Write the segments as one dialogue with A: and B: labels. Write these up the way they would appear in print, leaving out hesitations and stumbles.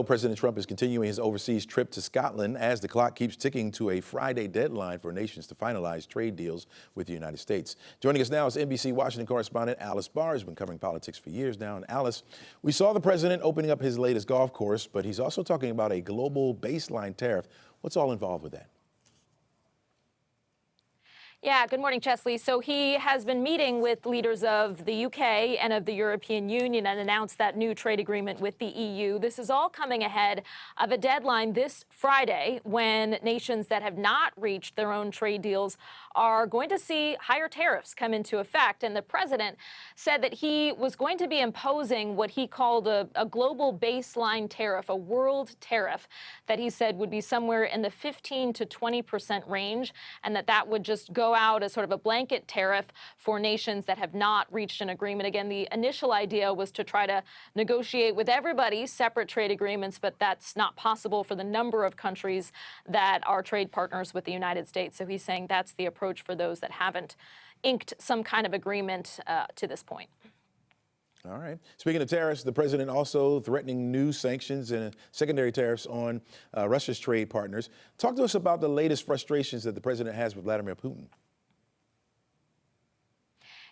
A: President Trump is continuing his overseas trip to Scotland as the clock keeps ticking to a Friday deadline for nations to finalize trade deals with the United States. Joining us now is NBC Washington correspondent Alice Barr, who's been covering politics for years now. And Alice, we saw the president opening up his latest golf course, but he's also talking about a global baseline tariff. What's all involved with that?
B: Yeah, good morning, Chesley. So he has been meeting with leaders of the UK and of the European Union and announced that new trade agreement with the EU. This is all coming ahead of a deadline this Friday when nations that have not reached their own trade deals are going to see higher tariffs come into effect. And the president said that he was going to be imposing what he called a global baseline tariff, a world tariff that he said would be somewhere in the 15 to 20% range, and that would just go out as sort of a blanket tariff for nations that have not reached an agreement. Again, the initial idea was to try to negotiate with everybody separate trade agreements, but that's not possible for the number of countries that are trade partners with the United States. So he's saying that's the approach for those that haven't inked some kind of agreement to this point.
A: All right. Speaking of tariffs, the president also threatening new sanctions and secondary tariffs on Russia's trade partners. Talk to us about the latest frustrations that the president has with Vladimir Putin.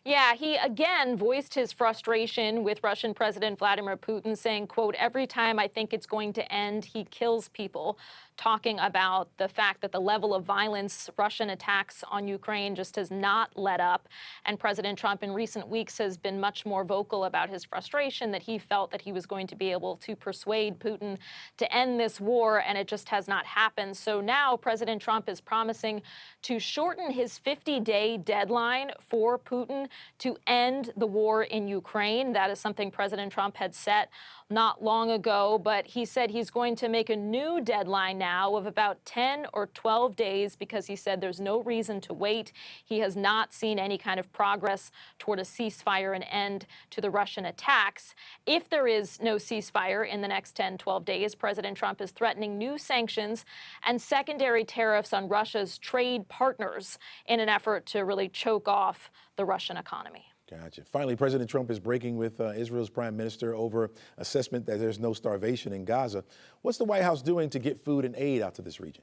B: Yeah, he again voiced his frustration with Russian President Vladimir Putin, saying, quote, "Every time I think it's going to end, he kills people," talking about the fact that the level of violence, Russian attacks on Ukraine just has not let up. And President Trump in recent weeks has been much more vocal about his frustration that he felt that he was going to be able to persuade Putin to end this war, and it just has not happened. So now President Trump is promising to shorten his 50-day deadline for Putin to end the war in Ukraine. That is something President Trump had set not long ago, but he said he's going to make a new deadline now of about 10 or 12 days because he said there's no reason to wait. He has not seen any kind of progress toward a ceasefire and end to the Russian attacks. If there is no ceasefire in the next 10, 12 days, President Trump is threatening new sanctions and secondary tariffs on Russia's trade partners in an effort to really choke off the Russian economy.
A: Gotcha. Finally, President Trump is breaking with Israel's prime minister over assessment that there's no starvation in Gaza. What's the White House doing to get food and aid out to this region?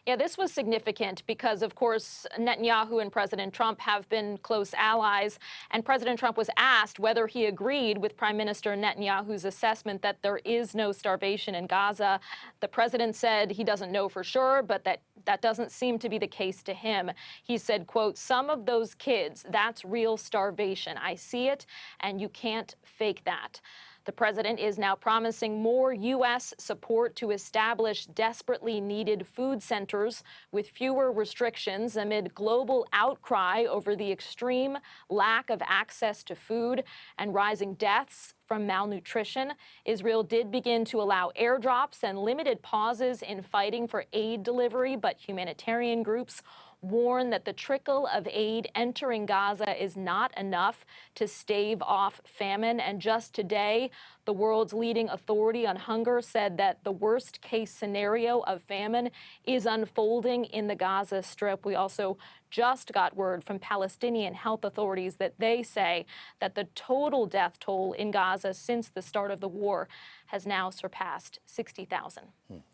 B: Yeah, this was significant because, of course, Netanyahu and President Trump have been close allies, and President Trump was asked whether he agreed with Prime Minister Netanyahu's assessment that there is no starvation in Gaza. The president said he doesn't know for sure, but that doesn't seem to be the case to him. He said, quote, "Some of those kids, that's real starvation. I see it, and you can't fake that." The president is now promising more U.S. support to establish desperately needed food centers with fewer restrictions amid global outcry over the extreme lack of access to food and rising deaths from malnutrition. Israel did begin to allow airdrops and limited pauses in fighting for aid delivery, but humanitarian groups warn that the trickle of aid entering Gaza is not enough to stave off famine. And just today, the world's leading authority on hunger said that the worst-case scenario of famine is unfolding in the Gaza Strip. We also just got word from Palestinian health authorities that they say that the total death toll in Gaza since the start of the war has now surpassed 60,000.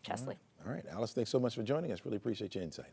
B: Chesley.
A: All right, Alice, thanks so much for joining us. Really appreciate your insight.